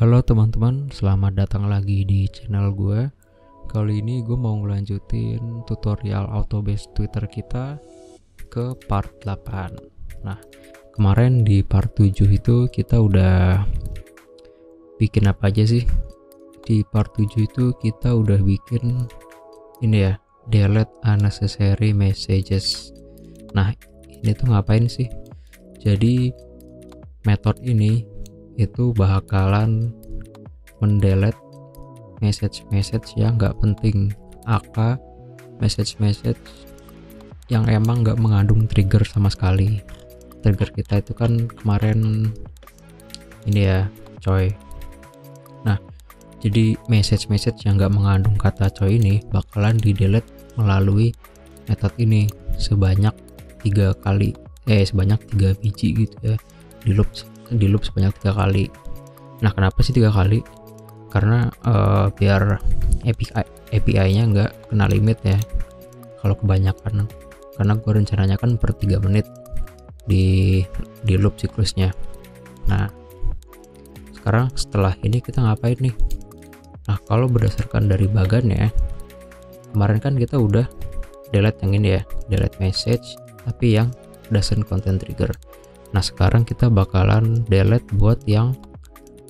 Halo teman-teman, selamat datang lagi di channel gue. Kali ini gue mau ngelanjutin tutorial Autobase Twitter kita ke part 8. Nah, kemarin di part 7 itu kita udah bikin apa aja sih? Di part 7 itu kita udah bikin ini ya, delete unnecessary messages. Nah, ini tuh ngapain sih? Jadi metode ini itu bakalan mendelete message yang nggak penting, aka message yang emang nggak mengandung trigger sama sekali. Trigger kita itu kan kemarin ini ya, coy. Nah, jadi message yang nggak mengandung kata coy ini bakalan di delete melalui metode ini sebanyak 3 kali, sebanyak 3 biji gitu ya, di loop sebanyak 3 kali. Nah, kenapa sih 3 kali? Karena biar API-nya nggak kena limit ya kalau kebanyakan, karena gue rencananya kan per 3 menit di loop siklusnya. Nah, sekarang setelah ini kita ngapain nih? Nah, kalau berdasarkan dari bagannya, kemarin kan kita udah delete yang ini ya, delete message tapi yang doesn't contain trigger. Nah, sekarang kita bakalan delete buat yang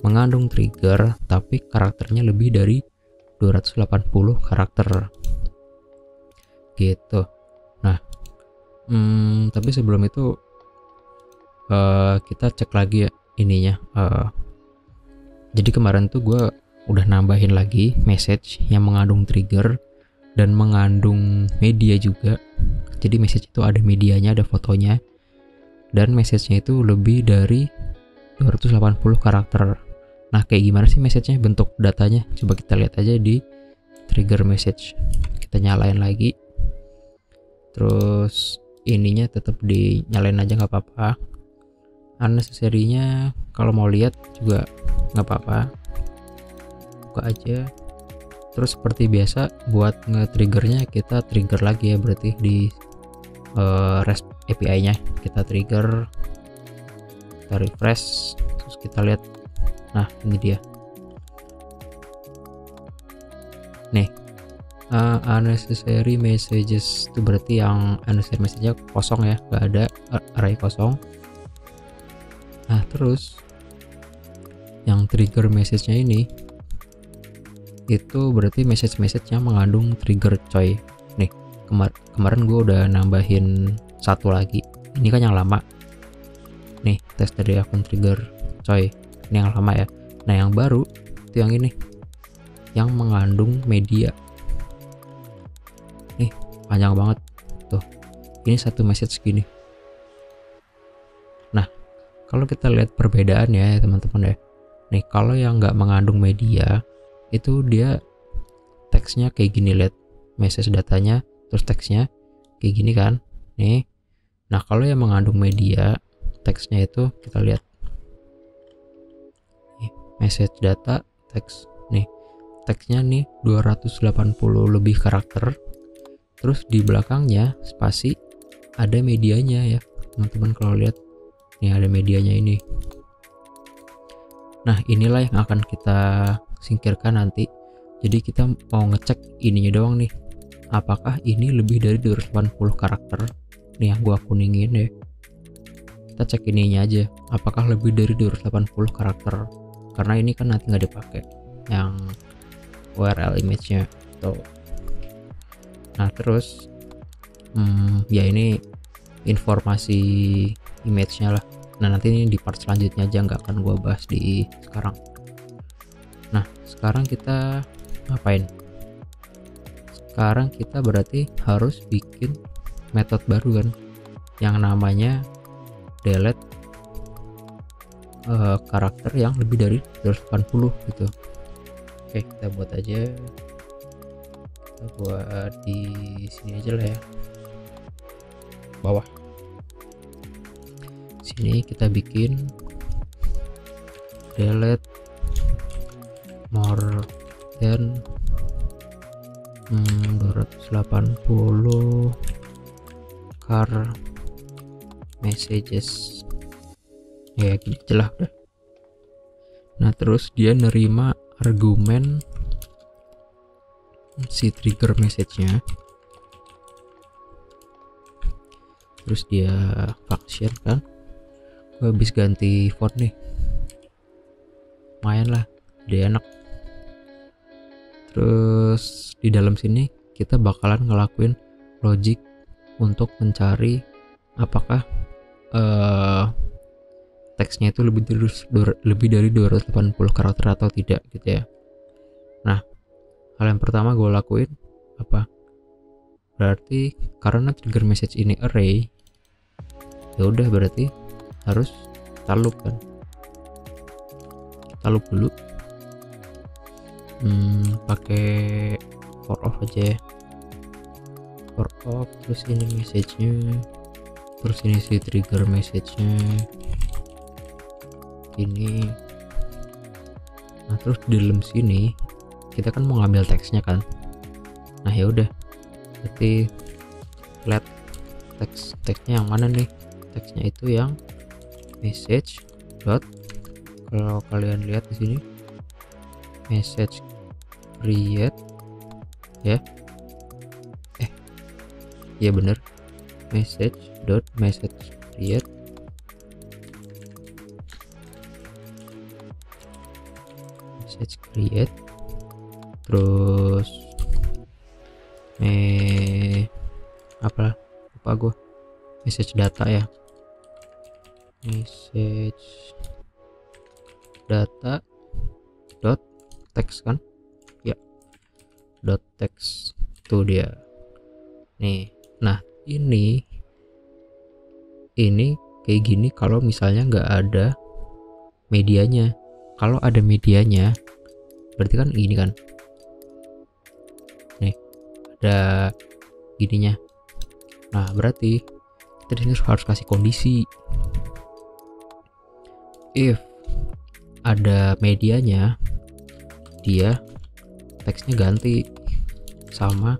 mengandung trigger tapi karakternya lebih dari 280 karakter gitu. Nah, tapi sebelum itu kita cek lagi ya ininya. Jadi kemarin tuh gue udah nambahin lagi message yang mengandung trigger dan mengandung media juga. Jadi message itu ada medianya, ada fotonya, dan message-nya itu lebih dari 280 karakter. Nah, kayak gimana sih message-nya, bentuk datanya? Coba kita lihat aja di trigger message. Kita nyalain lagi. Terus ininya tetap dinyalain aja nggak apa-apa. Unnecessary-nya kalau mau lihat juga nggak apa-apa. Buka aja. Terus seperti biasa buat nge-triggernya kita trigger lagi ya, berarti di REST API-nya kita trigger, kita refresh, terus kita lihat. Nah, ini dia nih, unnecessary messages itu berarti yang unnecessary message-nya kosong ya, nggak ada array kosong. Nah, terus yang trigger message-nya ini itu berarti message yang mengandung trigger coy. Nih, kemarin gue udah nambahin satu lagi, ini kan yang lama nih, tes dari akun trigger coy, ini yang lama ya. Nah, yang baru itu yang ini, yang mengandung media nih, panjang banget tuh, ini satu message gini. Nah, kalau kita lihat perbedaannya ya teman-teman ya, nih kalau yang nggak mengandung media itu dia teksnya kayak gini, lihat message datanya terus teksnya kayak gini kan nih. Nah, kalau yang mengandung media teksnya itu kita lihat nih, message data teks nih, teksnya nih 280 lebih karakter, terus di belakangnya spasi ada medianya ya teman-teman. Kalau lihat nih ada medianya ini. Nah, inilah yang akan kita singkirkan nanti. Jadi kita mau ngecek ininya doang nih, apakah ini lebih dari 280 karakter nih yang gua kuningin ya. Kita cek ininya aja, apakah lebih dari 280 karakter, karena ini kan nanti nggak dipakai yang URL image-nya tuh. Nah, terus ya ini informasi image-nya lah. Nah, nanti ini di part selanjutnya aja, nggak akan gua bahas di sekarang. Nah, sekarang kita ngapain? Sekarang kita berarti harus bikin metode baru kan, yang namanya delete karakter yang lebih dari 280 gitu. Oke, kita buat aja, kita buat di sini aja lah ya, bawah sini kita bikin delete more than 280 car messages ya, gini aja lah udah. Nah terus dia nerima argumen si trigger message-nya, terus dia function kan. Gue habis ganti font nih, lumayan lah, dia enak. Terus di dalam sini kita bakalan ngelakuin logic untuk mencari apakah teksnya itu lebih dari 280 karakter atau tidak gitu ya. Nah, hal yang pertama gue lakuin apa? Berarti karena trigger message ini array, ya udah berarti harus kita loop kan. Kita loop dulu. Pakai for of aja ya. For of, terus ini message-nya, terus ini si trigger message-nya ini. Nah terus di dalam sini kita kan mau ngambil teksnya kan. Nah ya udah, berarti let teksnya yang mana nih? Teksnya itu yang message dot, kalau kalian lihat di sini message create ya, ya bener, message create terus apa lupa gue, message data ya, message data dot text kan ya, dot text tuh dia nih. Nah ini kayak gini kalau misalnya nggak ada medianya. Kalau ada medianya berarti kan ini kan, nih ada gininya. Nah berarti kita disini harus kasih kondisi, if ada medianya dia teksnya ganti sama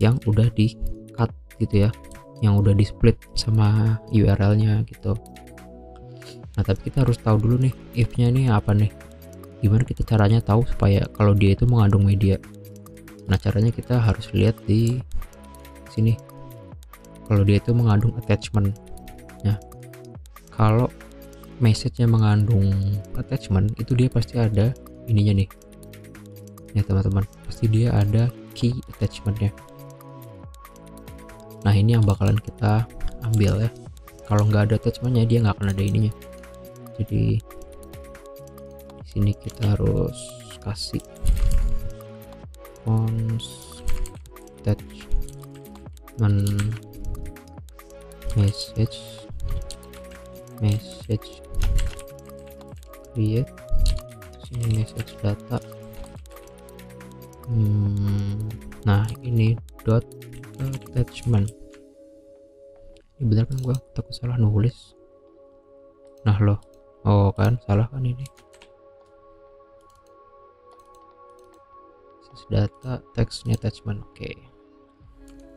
yang udah di cut gitu ya, yang udah di split sama URL-nya gitu. Nah tapi kita harus tahu dulu nih if-nya ini apa nih, gimana kita caranya tahu supaya kalau dia itu mengandung media. Nah caranya kita harus lihat di sini kalau dia itu mengandung attachment ya. Kalau message-nya mengandung attachment itu dia pasti ada ininya nih ya teman-teman, pasti dia ada key attachment-nya. Nah ini yang bakalan kita ambil ya. Kalau nggak ada attachment-nya dia nggak akan ada ininya. Jadi di sini kita harus kasih cons attachment message create, sini message data. Nah ini dot attachment. Ini bener kan, gua takut salah nulis. Nah loh, oh kan salah kan ini. Message data text ini attachment. Oke.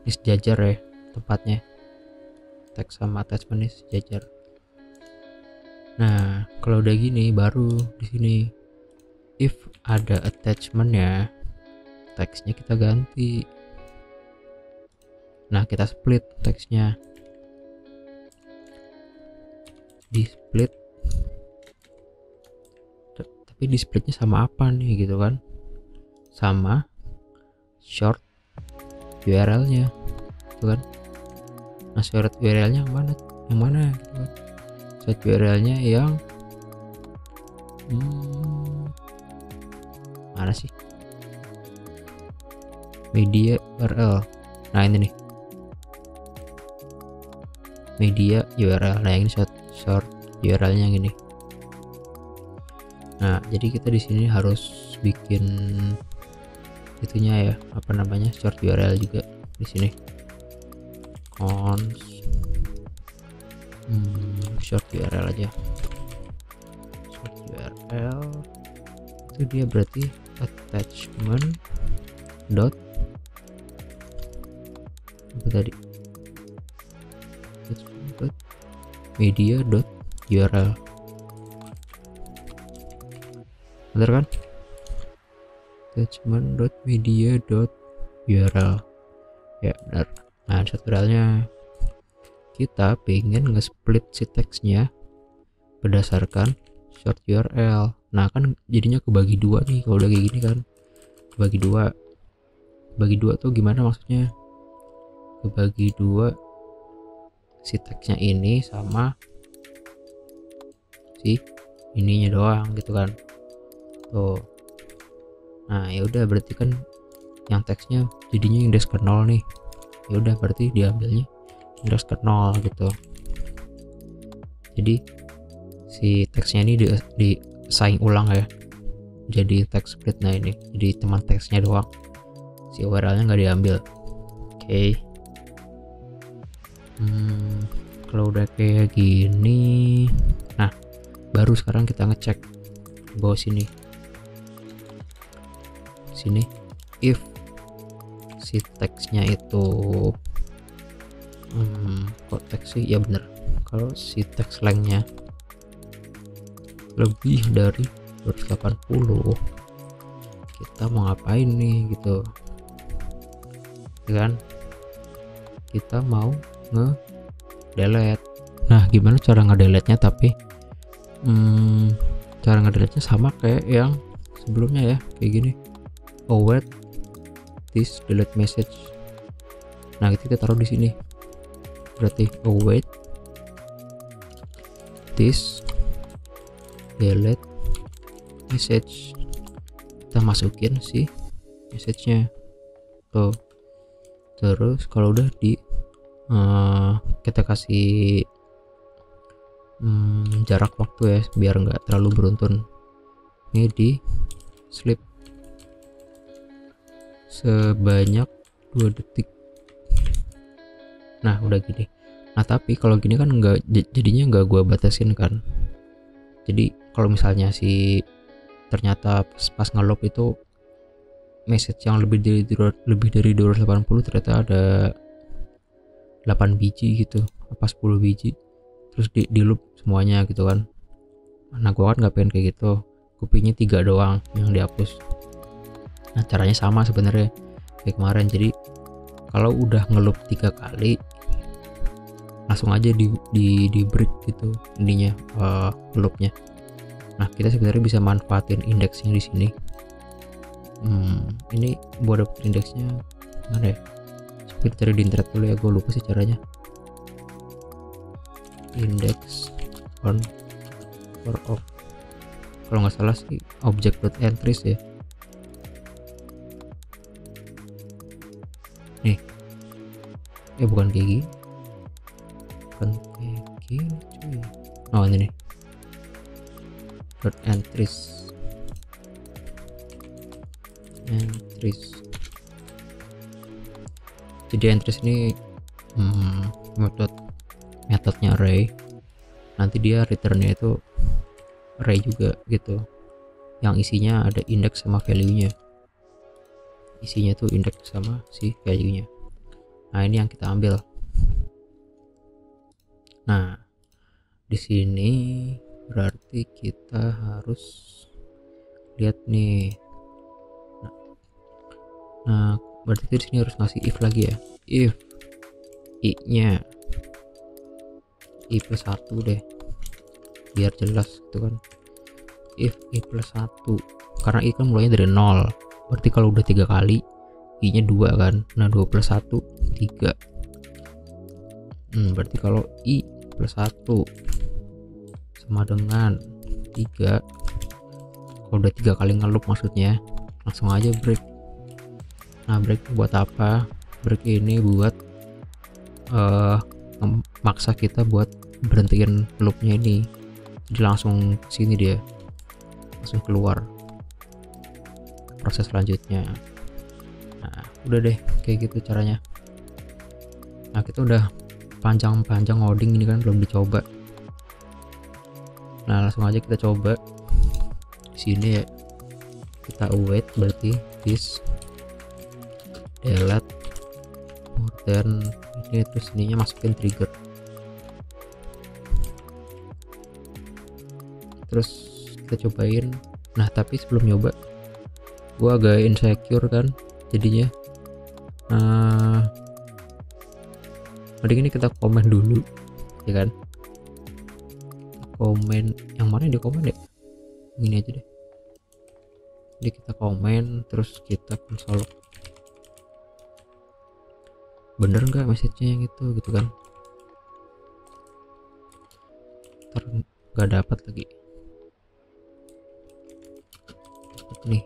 Ini sejajar ya tempatnya. Teks sama attachment ini sejajar. Nah, kalau udah gini baru di sini if ada attachment-nya, teksnya kita ganti. Nah, kita split teksnya. Di split. Tapi di splitnya sama apa nih gitu kan? Sama short URL-nya. Gitu kan? Nah, short URL-nya yang mana? Yang mana gitu kan? Short URL-nya yang mana sih? Media URL. Nah, ini nih. Media URL. Nah, yang ini short URL-nya yang ini. Nah, jadi kita di sini harus bikin itunya ya, apa namanya? Short URL juga di sini. Cons short URL aja. Short URL itu dia berarti attachment dot apa tadi, attachment dot media dot URL. bener kan? attachment.media.url ya benar. Nah tutorialnya kita pengen nge-split si teksnya berdasarkan short URL. Nah kan jadinya kebagi dua nih kalau udah kayak gini kan. Kebagi dua tuh gimana maksudnya? Kebagi dua si teksnya ini sama si ininya doang gitu kan. Tuh. Nah ya udah berarti kan yang teksnya jadinya indeks ke 0 nih. Ya udah berarti diambilnya indeks ke 0 gitu. Jadi si teksnya ini disaing ulang ya. Jadi teks split. Nah ini jadi teman teksnya doang. Si URL-nya nggak diambil. Oke. Kalau udah kayak gini, nah baru sekarang kita ngecek di bawah sini if si teksnya itu kok teks sih ya bener, kalau si teks lengthnya lebih dari 280 kita mau ngapain nih gitu kan, kita mau nge-delete. Nah gimana cara nge-delete nya, tapi cara nge-delete nya sama kayak yang sebelumnya ya, kayak gini, await this delete message. Nah kita taruh di sini, berarti await this delete message, kita masukin si message nya tuh. Terus kalau udah di kita kasih jarak waktu ya biar nggak terlalu beruntun. Ini di sleep sebanyak 2 detik. Nah udah gini. Nah tapi kalau gini kan nggak, jadinya nggak gua batasin kan. Jadi kalau misalnya si ternyata pas nge-loop itu message yang lebih dari 280 ternyata ada 8 biji gitu, apa 10 biji, terus di loop semuanya gitu kan. Nah gua kan nggak pengen kayak gitu, gue pengennya 3 doang yang dihapus. Nah caranya sama sebenarnya kayak kemarin. Jadi kalau udah ngeloop 3 kali langsung aja di break gitu ininya, loopnya. Nah kita sebenarnya bisa manfaatin indeksnya di sini. Ini buat dapet indeksnya mana ya, coba kita cari di internet dulu ya, gue lupa sih caranya. Index on or off, kalau nggak salah sih object.entries ya. Nih bukan kayak gini, cuy. Oh ini nih, entries. Jadi entries ini metodenya array, nanti dia returnnya itu array juga gitu, yang isinya ada index sama value nya, isinya tuh index sama si value nya. Nah ini yang kita ambil. Nah di sini berarti kita harus lihat nih. Nah berarti di sini harus ngasih if lagi ya, if i nya i plus 1 deh biar jelas gitu kan. If i plus 1, karena i kan mulainya dari 0, berarti kalau udah 3 kali i nya 2 kan. Nah 2 plus 1 3, berarti kalau i plus 1 sama dengan 3, kalau udah 3 kali ngeloop maksudnya, langsung aja break. Nah break buat apa? Break ini buat maksa kita buat berhentiin loopnya ini, jadi langsung sini dia langsung keluar proses selanjutnya. Nah udah deh kayak gitu caranya. Nah kita udah panjang-panjang ngoding ini kan, belum dicoba. Nah langsung aja kita coba di sini ya, kita await berarti this delete more than ini, terus ininya masukin trigger, terus kita cobain Nah tapi sebelum nyoba gue agak insecure kan jadinya. Mending ini kita komen dulu ya kan. Komen yang mana di komen ya, ini aja deh. Jadi kita komen terus kita konsol bener nggak message-nya yang itu gitu kan. Ntar nggak dapat lagi nih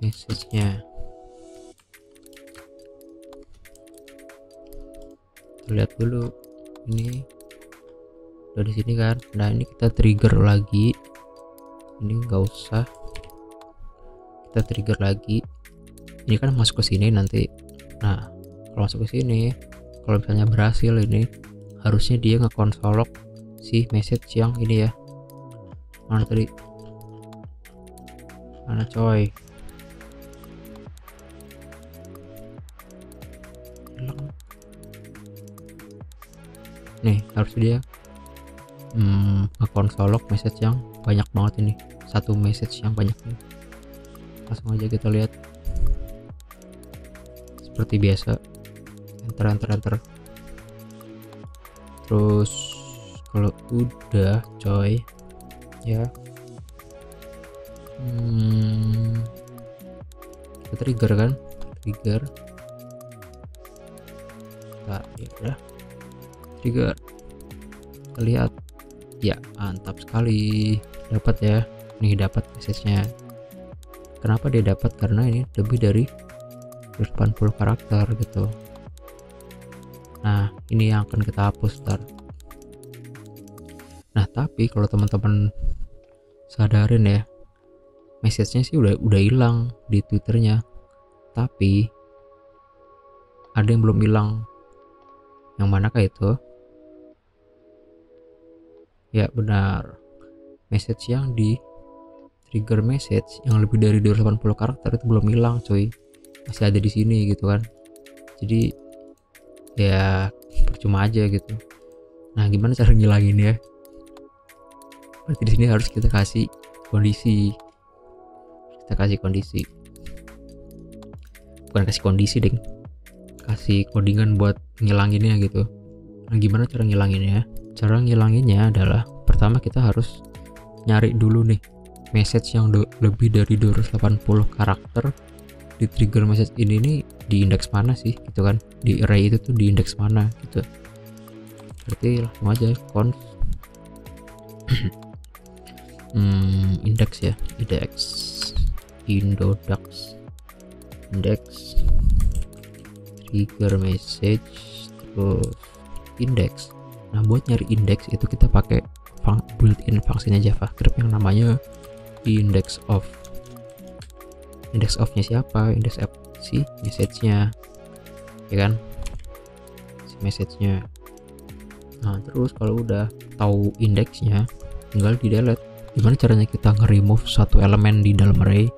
message-nya. Lihat dulu ini udah di sini kan. Nah ini kita trigger lagi, ini nggak usah kita trigger lagi. Ini kan masuk ke sini nanti. Nah kalau masuk ke sini, kalau misalnya berhasil ini harusnya dia ngekonsolok si message yang ini ya. Mana tadi, mana coy, nih harus dia ngekonsolok message yang banyak banget ini, satu message yang banyak ini. Langsung aja kita lihat seperti biasa, enter. Terus kalau udah coy ya, kita trigger kan, nah ya udah trigger, kita lihat ya, mantap sekali, dapat ya. Nih dapat message-nya. Kenapa dia dapat? Karena ini lebih dari 80 karakter gitu. Nah ini yang akan kita hapus ntar. Nah tapi kalau teman-teman sadarin ya, message-nya sih udah hilang di Twitternya, tapi ada yang belum hilang. Yang manakah itu? Ya benar, message yang di trigger message yang lebih dari 280 karakter itu belum hilang coy, masih ada di sini gitu kan. Jadi ya percuma aja gitu. Nah gimana cara ngilangin ya? Berarti di sini harus kita kasih kondisi, bukan kasih kondisi ding, kasih codingan buat ngilanginnya gitu. Nah gimana cara ngilanginnya? Cara ngilanginnya adalah pertama kita harus nyari dulu nih message yang lebih dari 280 karakter di trigger message ini nih, di indeks mana sih gitu kan, di array itu tuh di indeks mana gitu. Berarti langsung aja conf index ya, index trigger message terus index. Nah buat nyari indeks itu kita pakai built-in fungsinya JavaScript yang namanya index of. Index of-nya siapa? Index of si message-nya ya kan, si message-nya. Nah terus kalau udah tahu indeksnya tinggal di delete. Gimana caranya kita nge-remove satu elemen di dalam array?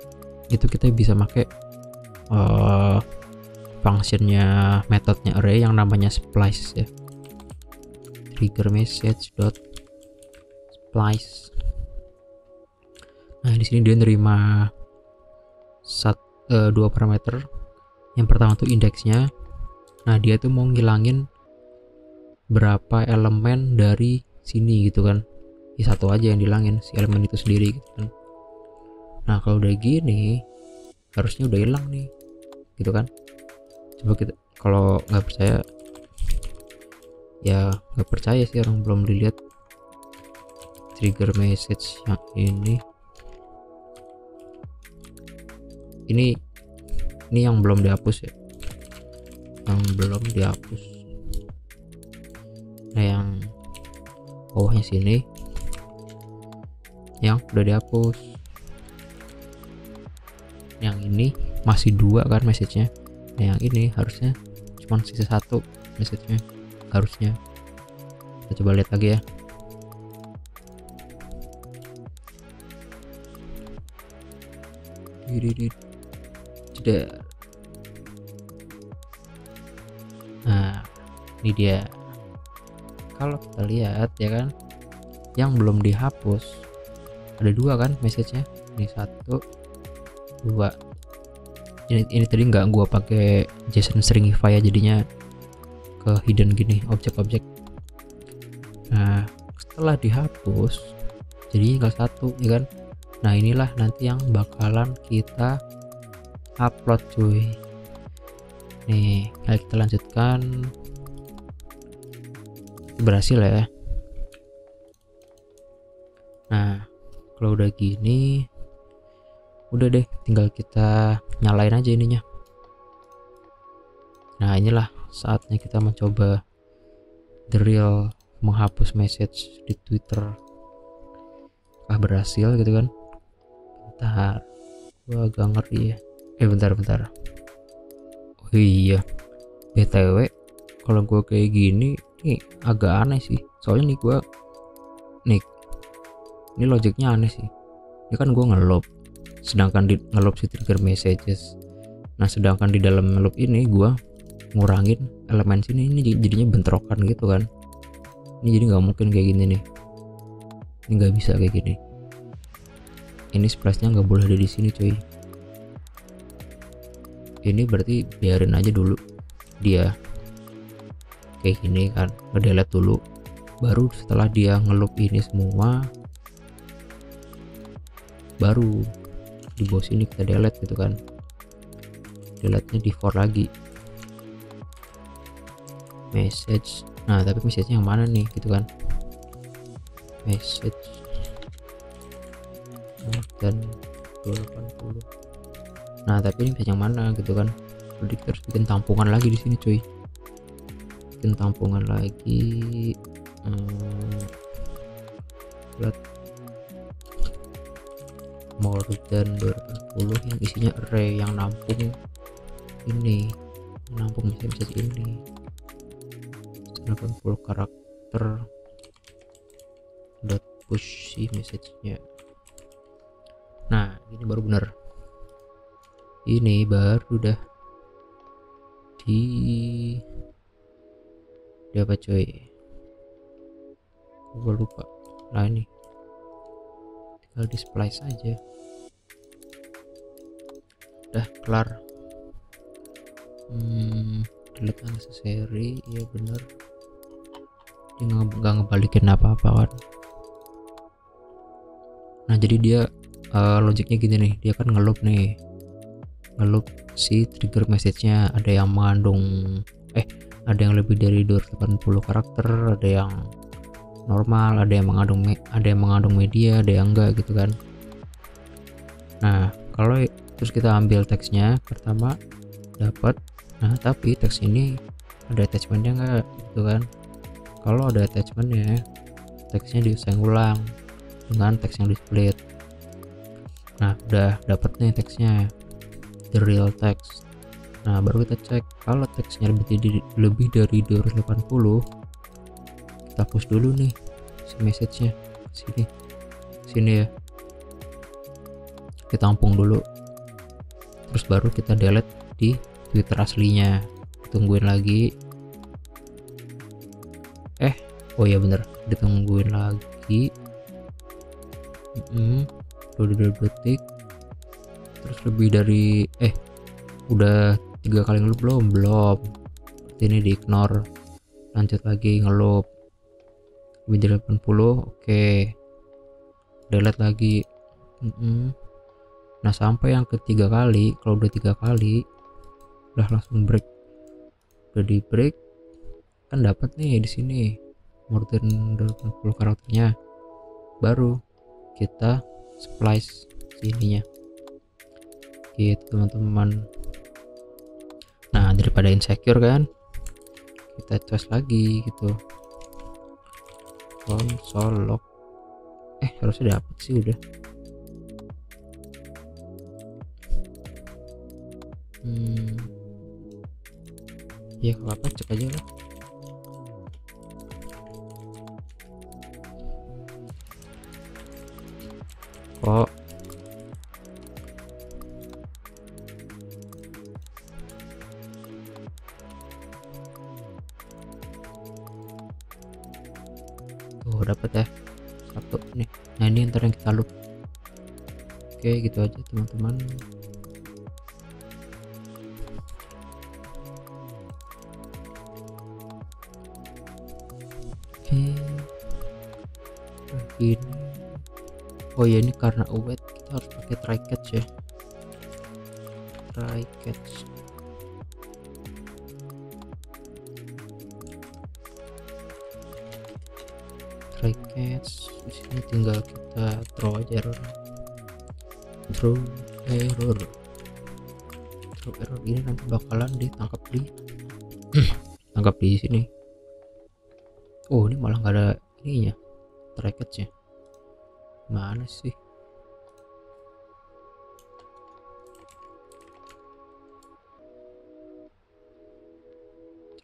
Itu kita bisa pakai functionnya, metodenya array yang namanya splice ya, trigger message dot splice. Nah di sini dia nerima dua parameter. Yang pertama tuh indeksnya. Nah dia tuh mau ngilangin berapa elemen dari sini gitu kan. Ya satu aja yang dihilangin, si elemen itu sendiri gitu kan. Nah kalau udah gini harusnya udah hilang nih gitu kan. Coba kita, kalau nggak percaya ya nggak percaya sih, orang belum dilihat trigger message yang ini yang belum dihapus ya, yang belum dihapus. Nah yang bawahnya sini yang udah dihapus. Yang ini masih dua kan message-nya. Nah yang ini harusnya cuma sisa satu message-nya harusnya. Kita coba lihat lagi ya. Nah ini dia. Kalau kita lihat ya kan, yang belum dihapus ada 2 kan message-nya. Ini 1 2. Ini tadi nggak gua pakai JSON Stringify ya, jadinya ke hidden gini objek-objek. Nah setelah dihapus jadi tinggal 1 ya kan. Nah inilah nanti yang bakalan kita upload cuy. Nih kita lanjutkan. Berhasil ya. Nah kalau udah gini udah deh, tinggal kita nyalain aja ininya. Nah inilah saatnya kita mencoba the real menghapus message di Twitter. Berhasil gitu kan. Bentar, gua agak ngeri ya. Bentar. Oh iya, BTW kalau gua kayak gini nih agak aneh sih. Soalnya nih gua nih, ini logiknya aneh sih. Ini kan gua ngeloop, sedangkan di ngeloop si trigger messages. Nah sedangkan di dalam ngeloop ini gua ngurangin elemen sini, ini jadinya bentrokan gitu kan. Ini jadi nggak mungkin kayak gini nih. Ini nggak bisa kayak gini. Ini splashnya nggak boleh ada di sini cuy. Ini berarti biarin aja dulu dia kayak gini kan, ngedelete dulu, baru setelah dia ngeloop ini semua baru di bawah sini kita delete gitu kan. Delete nya di for lagi message. Nah tapi message yang mana nih gitu kan, message dan 280. Nah tapi ini message yang mana gitu kan. Jadi kita harus bikin tampungan lagi di sini cuy, bikin tampungan lagi. Lihat more than 280 yang isinya array, yang nampung ini, nampung message ini 80 karakter dot push si message-nya. Nah ini baru bener, ini baru udah di apa coy, gue lupa lah. Ini tinggal di splice aja, udah kelar. Delete unnecessary, ya bener, dia nggak ngebalikin apa-apa kan. Nah jadi dia logiknya gini nih, dia kan ngeloop nih, ngeloop si trigger message-nya. Ada yang mengandung ada yang lebih dari 280 karakter, ada yang normal, ada yang mengandung media, ada yang enggak gitu kan. Nah kalau terus kita ambil teksnya pertama dapat, nah tapi teks ini ada attachmentnya enggak gitu kan. Kalau ada attachmentnya, teksnya diusahain ulang dengan teks yang di split. Nah udah dapet nih teksnya, the real text. Nah baru kita cek kalau teksnya lebih dari 280, kita push dulu nih si message-nya sini ya, kita tampung dulu, terus baru kita delete di Twitter aslinya. Tungguin lagi, oh ya bener, ditungguin lagi 22 detik, terus lebih dari udah 3 kali ngeloop belum, ini di ignore, lanjut lagi ngeloop lebih dari 80. oke, delete lagi. Nah sampai yang ketiga kali, kalau udah 3 kali udah langsung break, udah di break kan dapat nih di sini more than 280 karakternya, baru kita splice sininya gitu teman-teman. Nah daripada insecure kan, kita tes lagi gitu, console log, harusnya dapet sih udah. Ya kalau apa cek aja lah. Kok tuh dapat ya satu nih. Nah ini ntar yang kita loop. Oke, gitu aja teman-teman. Oke, ini oh ya, ini karena awet kita harus pakai try catch ya. Try catch. Try catch. Di sini tinggal kita throw aja error. Throw error ini nanti bakalan ditangkap di sini. Oh, ini malah nggak ada ininya, try catch-nya. Mana sih?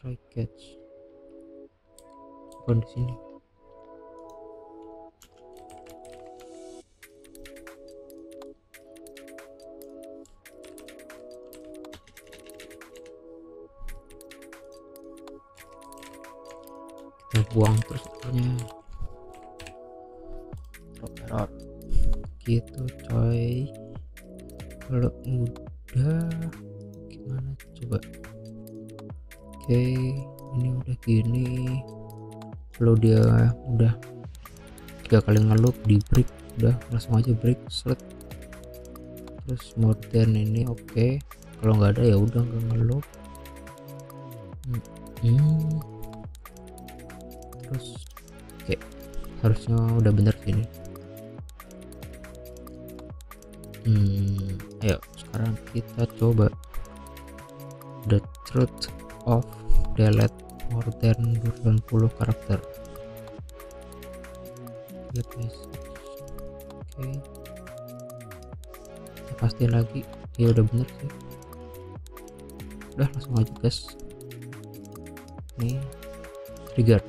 Try catch bukan di sini. Kita buang terus error gitu coy. Kalau udah gimana coba? Oke, ini udah gini. Kalau dia udah 3 kali ngeloop di break, udah langsung aja break select. Terus more than ini oke. Kalau nggak ada ya udah nggak ngeloop. Terus oke, harusnya udah bener sini. Ayo sekarang kita coba the truth of delete more than 80 karakter. Oke, kita pastiin lagi ya udah bener sih. Udah langsung aja guys, nih trigger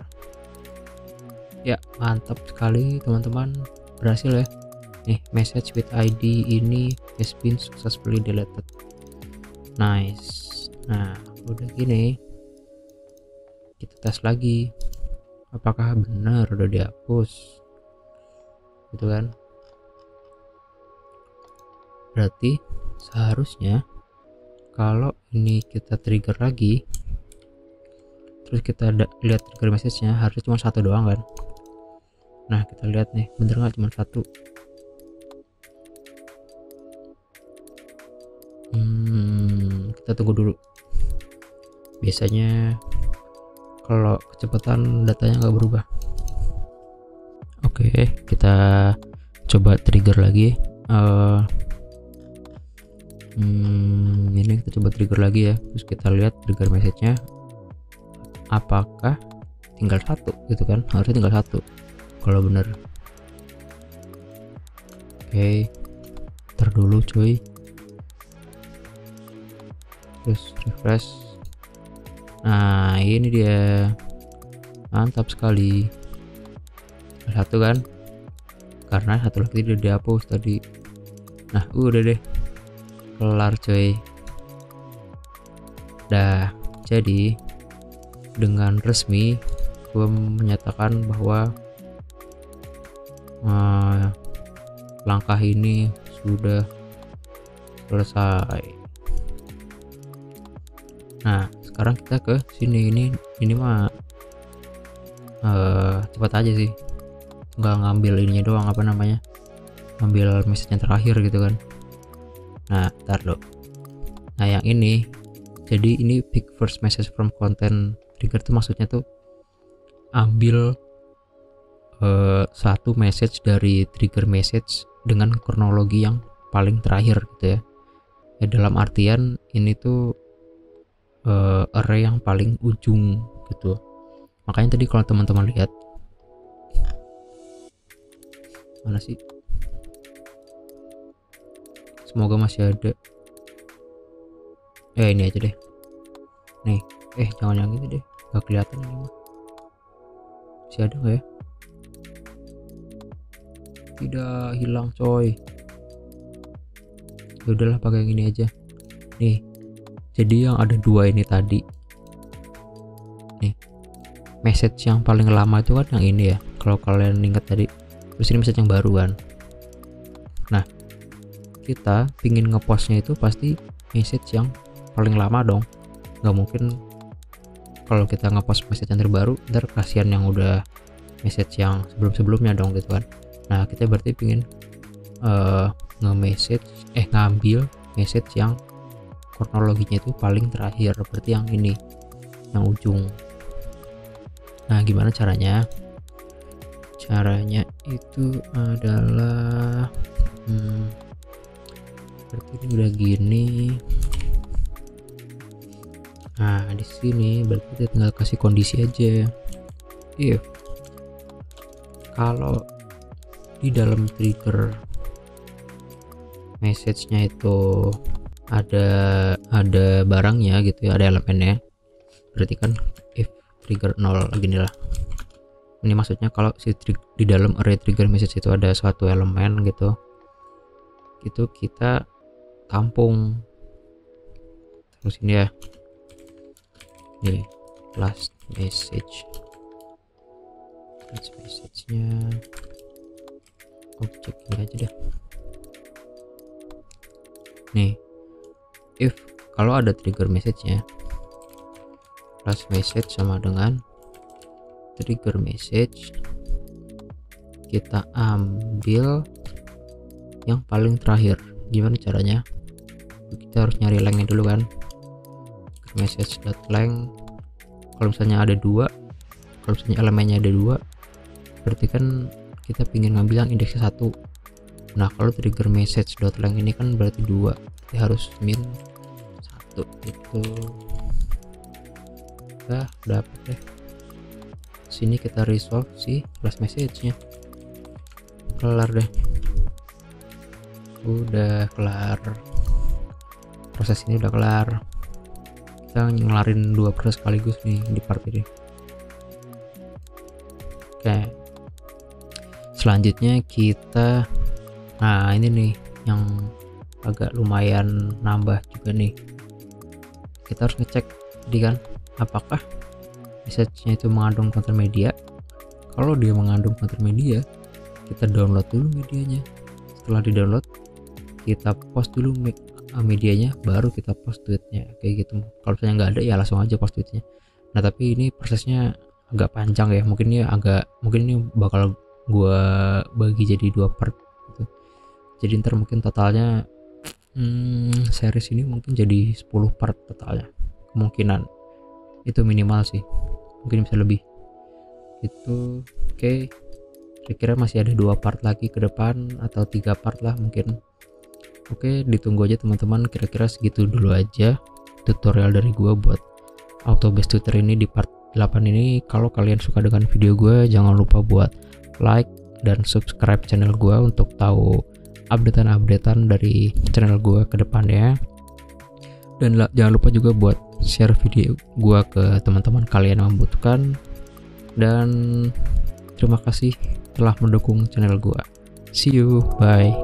ya. Mantap sekali teman-teman, berhasil ya. Nih, message with ID ini has been successfully deleted. Nice. Nah, udah gini kita tes lagi apakah benar udah dihapus gitu kan. Berarti seharusnya kalau ini kita trigger lagi terus kita lihat trigger message-nya, harusnya cuma satu doang kan. Nah, kita lihat nih bener nggak cuma satu. Kita tunggu dulu. Biasanya kalau kecepatan datanya nggak berubah. Oke, kita coba trigger lagi. Ini kita coba trigger lagi ya. Terus kita lihat trigger message-nya apakah tinggal satu gitu kan. Harusnya tinggal satu kalau bener. Oke, ntar dulu cuy. Terus refresh. Nah, ini dia, mantap sekali. Satu kan, karena satu lagi udah dihapus tadi. Nah, udah deh, kelar coy. Dah, jadi dengan resmi gue menyatakan bahwa langkah ini sudah selesai. Nah, sekarang kita ke sini. Ini mah cepat aja sih, nggak ngambil ininya doang, apa namanya, ngambil message yang terakhir gitu kan. Nah, ntar lo. Nah, yang ini, jadi ini pick first message from content trigger tuh maksudnya tuh ambil satu message dari trigger message dengan kronologi yang paling terakhir gitu ya. Ya dalam artian ini tuh array yang paling ujung gitu. Makanya tadi kalau teman-teman lihat, mana sih, semoga masih ada. Ini aja deh nih. Jangan yang ini deh, nggak kelihatan ini mah. Masih ada nggak ya? Tidak, hilang coy. Ya udahlah, pakai yang ini aja nih. Jadi yang ada dua ini tadi nih, message yang paling lama itu kan yang ini ya, kalau kalian ingat tadi. Terus ini message yang baru kan. Nah, kita pingin ngepostnya itu pasti message yang paling lama dong. Nggak mungkin kalau kita ngepost message yang terbaru ntar kasihan yang udah message yang sebelum-sebelumnya dong gitu kan. Nah kita berarti pingin ngambil message yang kronologinya itu paling terakhir, berarti yang ini, yang ujung. Nah gimana caranya? Caranya itu adalah berarti ini udah gini. Nah di sini berarti kita tinggal kasih kondisi aja. If kalau di dalam trigger message-nya itu ada barangnya gitu ya, ada elemennya, berarti kan if trigger 0 gini lah. Ini maksudnya kalau di dalam array trigger message itu ada suatu elemen gitu, itu kita tampung terus ini ya, nih last message-nya objek ini aja deh. Nih if kalau ada trigger message-nya, last message sama dengan trigger message, kita ambil yang paling terakhir. Gimana caranya? Kita harus nyari lengthnya dulu kan, message.length. Kalau misalnya ada dua, kalau misalnya elemennya ada dua, berarti kan kita pingin ngambil yang indeksnya 1. Nah kalau trigger message.length ini kan berarti 2, berarti harus min 1 gitu. Udah dapet deh. Sini kita resolve si last message-nya, kelar deh. Udah kelar, proses ini udah kelar. Kita ngelarin 2 proses sekaligus nih di part ini. Oke, selanjutnya kita, nah ini nih yang agak lumayan nambah juga nih. Kita harus ngecek di kan apakah message-nya itu mengandung konten media. Kalau dia mengandung konten media, kita download dulu medianya. Setelah di download, kita post dulu medianya, baru kita post tweetnya, kayak gitu. Kalau misalnya nggak ada ya langsung aja post tweetnya. Nah tapi ini prosesnya agak panjang ya, mungkin ini bakal gua bagi jadi 2 part gitu. Jadi ntar mungkin totalnya series ini mungkin jadi 10 part totalnya, kemungkinan itu minimal sih, mungkin bisa lebih itu. Oke, kira-kira masih ada 2 part lagi ke depan atau 3 part lah mungkin. Oke, ditunggu aja teman-teman. Kira-kira segitu dulu aja tutorial dari gua buat Autobase Twitter ini di part 8 ini. Kalau kalian suka dengan video gua, jangan lupa buat like dan subscribe channel gua untuk tahu updatean dari channel gua ke depannya. Dan jangan lupa juga buat share video gua ke teman-teman kalian yang membutuhkan. Dan terima kasih telah mendukung channel gua. See you, bye.